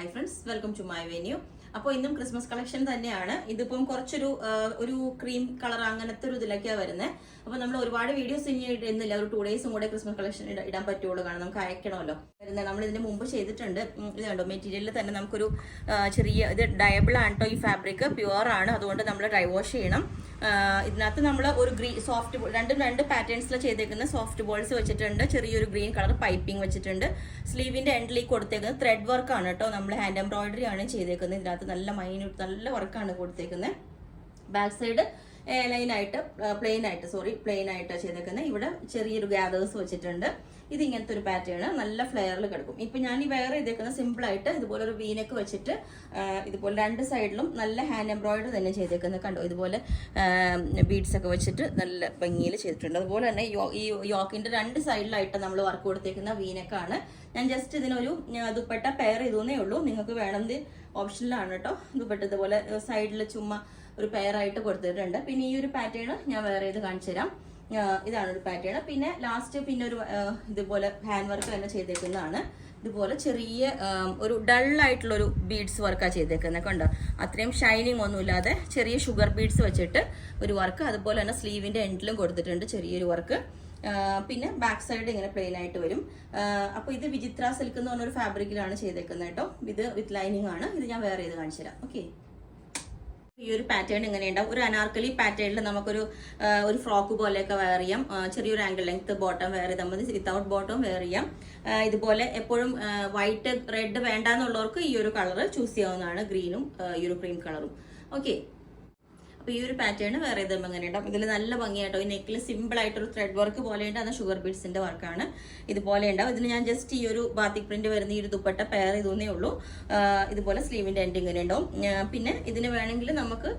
Hi friends, welcome to my venue. അപ്പോൾ ഇന്നും Christmas collection തന്നെയാണ്. ഇതിപ്പം കുറച്ചൊരു ഒരു ക്രീം കളർ അങ്ങനത്തെ ഒരു ഇതിലൊക്കെയാണ് വരുന്നത്. അപ്പോൾ നമ്മൾ ഒരുപാട് വീഡിയോസ് ഇനി ഇടുന്നില്ല, ഒരു 2 ഡേയ്സും കൂടെ ക്രിസ്മസ് കളക്ഷൻ ഇടാൻ പറ്റുള്ളൂ, കാരണം നമുക്ക് അയക്കണമല്ലോ. നമ്മൾ ഇതിന് മുമ്പ് ചെയ്തിട്ടുണ്ട്. ഇത് കണ്ടോ, മെറ്റീരിയലിൽ തന്നെ നമുക്കൊരു ചെറിയ ഇത് ഡയബിൾ ആണ് കേട്ടോ. ഈ ഫാബ്രിക് പ്യുവർ ആണ്, അതുകൊണ്ട് നമ്മൾ ഡ്രൈ വാഷ് ചെയ്യണം. ഇതിനകത്ത് നമ്മൾ ഒരു സോഫ്റ്റ് രണ്ട് പാറ്റേൺസിൽ ചെയ്തേക്കുന്ന സോഫ്റ്റ് ബോൾസ് വെച്ചിട്ടുണ്ട്. ചെറിയൊരു ഗ്രീൻ കളർ പൈപ്പിംഗ് വെച്ചിട്ടുണ്ട്. സ്ലീവിന്റെ എൻഡിലേക്ക് കൊടുത്തേക്കുന്നത് ത്രെഡ് വർക്ക് ആണ് കേട്ടോ. നമ്മൾ ഹാൻഡ് എംബ്രോയിഡറി ആണ് ചെയ്തേക്കുന്നത്. ഇതിനകത്ത് നല്ല മൈന്യൂട്ട് നല്ല വർക്കാണ് കൊടുത്തേക്കുന്നത്. ബാക്ക് സൈഡ് പ്ലെയിൻ ആയിട്ട് ചെയ്തേക്കുന്നത്. ഇവിടെ ചെറിയൊരു ഗ്യാദേഴ്സ് വെച്ചിട്ടുണ്ട്. ഇത് ഇങ്ങനത്തെ ഒരു പാറ്റേൺ നല്ല ഫ്ലെയറിൽ കിടക്കും. ഇപ്പൊ ഞാൻ ഈ വേറെ ചെയ്തേക്കുന്ന സിമ്പിൾ ആയിട്ട് ഇതുപോലെ ഒരു വീനക്ക് വെച്ചിട്ട് ഇതുപോലെ 2 സൈഡിലും നല്ല ഹാൻഡ് എംബ്രോയിഡറി തന്നെ ചെയ്തേക്കുന്നത്. കണ്ടോ, ഇതുപോലെ ബീഡ്സ് ഒക്കെ വെച്ചിട്ട് നല്ല ഭംഗിയിൽ ചെയ്തിട്ടുണ്ട്. അതുപോലെ തന്നെ ഈ യോക്കിന്റെ 2 സൈഡിലായിട്ട് നമ്മൾ വർക്ക് കൊടുത്തേക്കുന്ന വീനക്കാണ്. ഞാൻ ജസ്റ്റ് ഇതിനൊരു ദുപ്പട്ട പെയർ ചെയ്തേ ഉള്ളൂ. നിങ്ങൾക്ക് വേണമെങ്കിൽ ഓപ്ഷനിലാണ് കേട്ടോ. ദുപ്പട്ട ഇതുപോലെ സൈഡിൽ ചുമ്മാ ഒരു പെയർ ആയിട്ട് കൊടുത്തിട്ടുണ്ട്. പിന്നെ ഈ ഒരു പാറ്റേൺ ഞാൻ വേറെ ഇത് കാണിച്ചു തരാം. ഇതാണ് ഒരു പാറ്റേൺ. പിന്നെ ലാസ്റ്റ് പിന്നെ ഒരു ഇതുപോലെ ഹാൻഡ് വർക്ക് തന്നെ ചെയ്തേക്കുന്നതാണ്. ഇതുപോലെ ചെറിയ ഒരു ഡൾ ആയിട്ടുള്ള ഒരു ബീഡ്സ് വർക്കാണ് ചെയ്തേക്കുന്നത്. കണ്ടോ, അത്രയും ഷൈനിങ് ഒന്നുമില്ലാതെ ചെറിയ ഷുഗർ ബീഡ്സ് വെച്ചിട്ട് ഒരു വർക്ക്. അതുപോലെ തന്നെ സ്ലീവിന്റെ എൻഡിലും കൊടുത്തിട്ടുണ്ട് ചെറിയൊരു വർക്ക്. പിന്നെ ബാക്ക് സൈഡ് ഇങ്ങനെ പ്ലെയിൻ ആയിട്ട് വരും. അപ്പൊ ഇത് വിചിത്ര സിൽക്ക് എന്ന് പറഞ്ഞൊരു ഫാബ്രിക്കിലാണ് ചെയ്തേക്കുന്നത് കേട്ടോ. ഇത് വിത്ത് ലൈനിങ് ആണ്. ഇത് ഞാൻ വേറെ ഇത് കാണിച്ചു തരാം. ഓക്കെ, ഈ ഒരു പാറ്റേൺ ഇങ്ങനെ ഉണ്ടാവും. ഒരു അനാർക്കലി പാറ്റേണിൽ നമുക്കൊരു ഫ്രോക്ക് പോലെയൊക്കെ വെയർ ചെയ്യാം. ചെറിയൊരു ആംഗിൾ ലെങ്ത് ബോട്ടം വെയർ ചെയ്താൽ മതി. വിത്തൗട്ട് ബോട്ടം വെയർ ചെയ്യാം. ഇതുപോലെ എപ്പോഴും വൈറ്റ് റെഡ് വേണ്ടാന്നുള്ളവർക്ക് ഈ ഒരു കളർ ചൂസ് ചെയ്യാവുന്നതാണ്. ഗ്രീനും ഈ ഒരു ക്രീം കളറും. ഓക്കെ, അപ്പൊ ഈ ഒരു പാറ്റേൺ വേറെ ഇതുമ്പോൾ എങ്ങനെ ഉണ്ടാവും. ഇതിൽ നല്ല ഭംഗിയായിട്ടോ. ഈ നെക്കിൽ സിമ്പിൾ ആയിട്ടൊരു ത്രെഡ് വർക്ക് പോലെ ഉണ്ട്. അത് ഷുഗർ ബീഡ്സിന്റെ വർക്കാണ്. ഇതുപോലെ ഉണ്ടാവും. ഇതിന് ഞാൻ ജസ്റ്റ് ഈ ഒരു ബാത്തിക് പ്രിന്റ് വരുന്ന ഈ ഒരു ദുപ്പട്ട പെയർ ചെയ്തേ ഉള്ളൂ. ഇതുപോലെ സ്ലീവിന്റെ എൻഡ് ഇങ്ങനെ ഉണ്ടാവും. പിന്നെ ഇതിന് വേണമെങ്കിൽ നമുക്ക്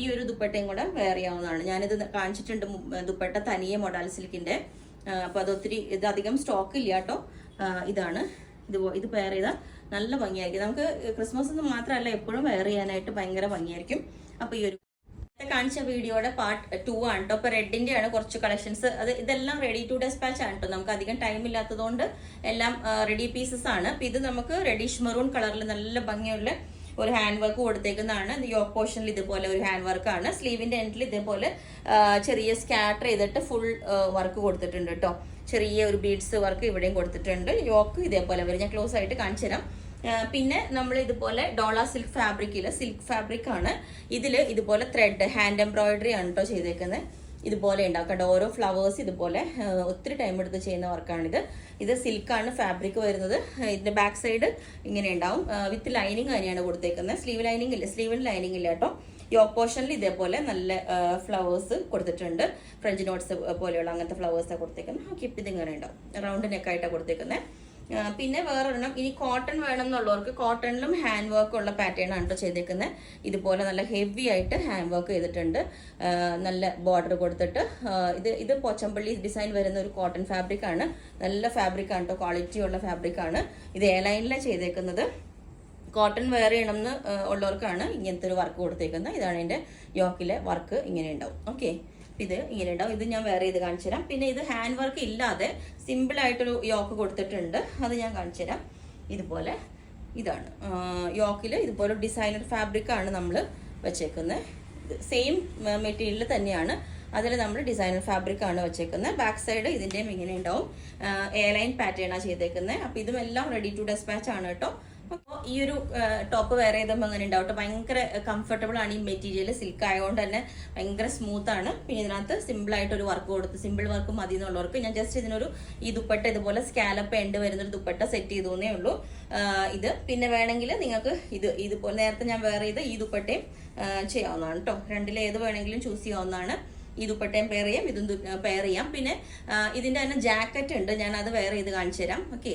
ഈ ഒരു ദുപ്പട്ടയും കൂടെ വെയർ ചെയ്യാവുന്നതാണ്. ഞാനിത് കാണിച്ചിട്ടുണ്ട് ദുപ്പട്ട തനിയെ മൊഡാൽ സിൽക്കിന്റെ. അപ്പൊ ഇത് അധികം സ്റ്റോക്ക് ഇല്ല കേട്ടോ. ഇതാണ് ഇത് പെയർ ചെയ്താൽ നല്ല ഭംഗിയായിരിക്കും. നമുക്ക് ക്രിസ്മസ് മാത്രമല്ല, എപ്പോഴും വെയർ ചെയ്യാനായിട്ട് ഭയങ്കര ഭംഗിയായിരിക്കും. അപ്പൊ ഈ ഒരു കാണിച്ച വീഡിയോയുടെ പാർട്ട് 2 ആണ് കേട്ടോ. ഇപ്പൊ റെഡിന്റെ ആണ് കുറച്ച് കളക്ഷൻസ്. ഇതെല്ലാം റെഡി ടു ഡെസ്പാച്ച് ആണ് കേട്ടോ. നമുക്ക് അധികം ടൈം ഇല്ലാത്തതുകൊണ്ട് എല്ലാം റെഡി പീസസ് ആണ്. അപ്പൊ ഇത് നമുക്ക് റെഡിഷ് മെറൂൺ കളറിൽ നല്ല ഭംഗിയുള്ള ഒരു ഹാൻഡ് വർക്ക് കൊടുത്തേക്കുന്നതാണ്. യോക്ക് പോർഷനിൽ ഇതുപോലെ ഒരു ഹാൻഡ് വർക്ക് ആണ്. സ്ലീവിന്റെ എൻഡിൽ ഇതേപോലെ ചെറിയ സ്കാറ്റർ ചെയ്തിട്ട് ഫുൾ വർക്ക് കൊടുത്തിട്ടുണ്ട് കേട്ടോ. ചെറിയ ഒരു ബീഡ്സ് വർക്ക് ഇവിടെയും കൊടുത്തിട്ടുണ്ട്. യോക്ക് ഇതേപോലെ വരും. ഞാൻ ക്ലോസ് ആയിട്ട് കാണിച്ചു തരാം. പിന്നെ നമ്മൾ ഇതുപോലെ ഡോള സിൽക്ക് ഫാബ്രിക് ആണ്. ഇതിൽ ഇതുപോലെ ത്രെഡ് ഹാൻഡ് എംബ്രോയിഡറി ആണ് കേട്ടോ ചെയ്തേക്കുന്നത്. ഇതുപോലെ ഉണ്ടാക്കാം. ഓരോ ഫ്ലവേഴ്സ് ഇതുപോലെ ഒത്തിരി ടൈം എടുത്ത് ചെയ്യുന്ന വർക്കാണിത്. ഇത് സിൽക്കാണ് ഫാബ്രിക് വരുന്നത്. ഇതിന്റെ ബാക്ക് സൈഡ് ഇങ്ങനെ ഉണ്ടാവും. വിത്ത് ലൈനിങ് തന്നെയാണ് കൊടുത്തേക്കുന്നത്. സ്ലീവിന് ലൈനിങ് ഇല്ല കേട്ടോ. യോക്ക് പോർഷനിൽ ഇതേപോലെ നല്ല ഫ്ലവേഴ്സ് കൊടുത്തിട്ടുണ്ട്. ഫ്രഞ്ച് നോട്ട്സ് പോലെയുള്ള അങ്ങനത്തെ ഫ്ലവേഴ്സാണ് കൊടുത്തേക്കുന്നത്. ഓക്കെ, ഇത് ഇങ്ങനെ ഉണ്ടാവും. റൗണ്ട് നെക്കായിട്ടാണ് കൊടുത്തേക്കുന്നത്. പിന്നെ വേറൊരെണ്ണം, ഇനി കോട്ടൺ വേണം എന്നുള്ളവർക്ക് കോട്ടണിലും ഹാൻഡ് വർക്ക് ഉള്ള പാറ്റേൺ ആണ് കേട്ടോ ചെയ്തേക്കുന്നത്. ഇതുപോലെ നല്ല ഹെവി ആയിട്ട് ഹാൻഡ് വർക്ക് ചെയ്തിട്ടുണ്ട്. നല്ല ബോർഡർ കൊടുത്തിട്ട് ഇത് പോച്ചമ്പള്ളി ഡിസൈൻ വരുന്ന ഒരു കോട്ടൺ ഫാബ്രിക് ആണ്. നല്ല ഫാബ്രിക് ആണ് കേട്ടോ. ക്വാളിറ്റി ഉള്ള ഫാബ്രിക് ആണ്. ഇത് ലൈനിലാണ് ചെയ്തേക്കുന്നത്. കോട്ടൺ വെയർ ചെയ്യണം എന്ന് ഉള്ളവർക്കാണ് ഇങ്ങനത്തെ ഒരു വർക്ക് കൊടുത്തേക്കുന്നത്. ഇതാണ് എൻ്റെ യോക്കിലെ വർക്ക്. ഇങ്ങനെ ഉണ്ടാവും. ഓക്കെ, ഇത് ഇങ്ങനെ ഉണ്ടാവും. ഇത് ഞാൻ വേറെ ചെയ്ത് കാണിച്ചു തരാം. പിന്നെ ഇത് ഹാൻഡ് വർക്ക് ഇല്ലാതെ സിമ്പിൾ ആയിട്ടൊരു യോക്ക് കൊടുത്തിട്ടുണ്ട്. അത് ഞാൻ കാണിച്ചു തരാം. ഇതുപോലെ ഇതാണ് യോക്കിൽ ഇതുപോലെ ഡിസൈനർ ഫാബ്രിക് ആണ് നമ്മൾ വെച്ചേക്കുന്നത്. സെയിം മെറ്റീരിയൽ തന്നെയാണ്. അതിൽ നമ്മൾ ഡിസൈനർ ഫാബ്രിക് ആണ് വെച്ചേക്കുന്നത്. ബാക്ക് സൈഡ് ഇതിൻ്റെയും ഇങ്ങനെ ഉണ്ടാവും. ലൈൻ പാറ്റേൺ ആണ് ചെയ്തേക്കുന്നത്. അപ്പൊ ഇതും എല്ലാം റെഡി ടു ഡെസ്പാച്ച് ആണ് കേട്ടോ. അപ്പോൾ ഈ ഒരു ടോപ്പ് വേറെ ചെയ്തപ്പോൾ അങ്ങനെ ഉണ്ടാവട്ടെ. ഭയങ്കര കംഫർട്ടബിൾ ആണ്. ഈ മെറ്റീരിയൽ സിൽക്ക് ആയതുകൊണ്ട് തന്നെ ഭയങ്കര സ്മൂത്ത് ആണ്. പിന്നെ ഇതിനകത്ത് സിമ്പിൾ ആയിട്ട് ഒരു വർക്ക് കൊടുത്ത്, സിമ്പിൾ വർക്ക് മതി എന്നുള്ളവർക്ക് ഞാൻ ജസ്റ്റ് ഇതിനൊരു ഈ ദുപ്പട്ട ഇതുപോലെ സ്കാലപ്പ് എൻഡ് വരുന്നൊരു ദുപ്പട്ട സെറ്റ് ചെയ്തേ ഉള്ളൂ. ഇത് പിന്നെ വേണമെങ്കിൽ നിങ്ങൾക്ക് ഇതുപോലെ നേരത്തെ ഞാൻ വേറെ ചെയ്ത് ഈ ദുപ്പട്ടയും ചെയ്യാവുന്നതാണ് കേട്ടോ. രണ്ടിൽ ഏത് വേണമെങ്കിലും ചൂസ് ചെയ്യാവുന്നതാണ്. ഈ ദുപ്പട്ടയും പെയർ ചെയ്യാം, ഇതും പെയർ ചെയ്യാം. പിന്നെ ഇതിന്റെ തന്നെ ജാക്കറ്റ് ഉണ്ട്. ഞാൻ അത് വേറെ ചെയ്ത് കാണിച്ചു തരാം. ഓക്കെ,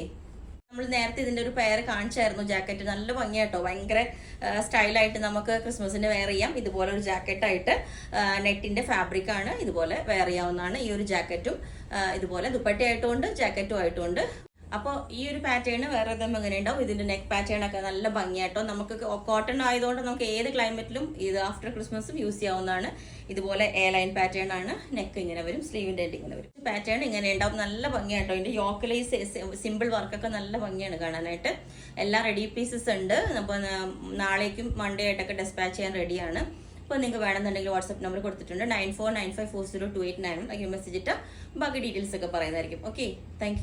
നമ്മൾ നേരത്തെ ഇതിന്റെ ഒരു പെയർ കാണിച്ചായിരുന്നു. ജാക്കറ്റ് നല്ല ഭംഗിയാട്ടോ. ഭയങ്കര സ്റ്റൈലായിട്ട് നമുക്ക് ക്രിസ്മസിന് വെയർ ചെയ്യാം. ഇതുപോലെ ഒരു ജാക്കറ്റായിട്ട് നെറ്റിന്റെ ഫാബ്രിക് ആണ്. ഇതുപോലെ വെയർ ചെയ്യാവുന്നതാണ്. ഈ ഒരു ജാക്കറ്റും ഇതുപോലെ ദുപ്പട്ടയായിട്ടുമുണ്ട് ജാക്കറ്റും ആയിട്ടുമുണ്ട്. അപ്പോൾ ഈ ഒരു പാറ്റേൺ വേറെ ഏതും എങ്ങനെ ഉണ്ടാവും. ഇതിന്റെ നെക്ക് പാറ്റേൺ ഒക്കെ നല്ല ഭംഗിയായിട്ടോ. നമുക്ക് കോട്ടൺ ആയതുകൊണ്ട് നമുക്ക് ഏത് ക്ലൈമറ്റിലും ഇത് ആഫ്റ്റർ ക്രിസ്മസും യൂസ് ചെയ്യാവുന്നതാണ്. ഇതുപോലെ എ ലൈൻ പാറ്റേൺ ആണ്. നെക്ക് ഇങ്ങനെ വരും, സ്ലീവിന്റെ എൻഡ് ഇങ്ങനെ വരും. പാറ്റേൺ ഇങ്ങനെ ഉണ്ടാവും, നല്ല ഭംഗിയായിട്ടോ. ഇതിന്റെ യോക്കിലൈസ് സിമ്പിൾ വർക്കൊക്കെ നല്ല ഭംഗിയാണ് കാണാനായിട്ട്. എല്ലാം റെഡി പീസസ് ഉണ്ട്. അപ്പോൾ നാളേക്കും മൺഡേ ആയിട്ടൊക്കെ ഡെസ്പാച്ച് ചെയ്യാൻ റെഡിയാണ്. അപ്പോൾ നിങ്ങൾക്ക് വേണമെന്നുണ്ടെങ്കിൽ വാട്സ്ആപ്പ് നമ്പർ കൊടുത്തിട്ടുണ്ട് 9495402891. മെസ്സേജ് ഇട്ട് ബാക്കി ഡീറ്റെയിൽസ് ഒക്കെ പറയുന്നതായിരിക്കും. Okay, thank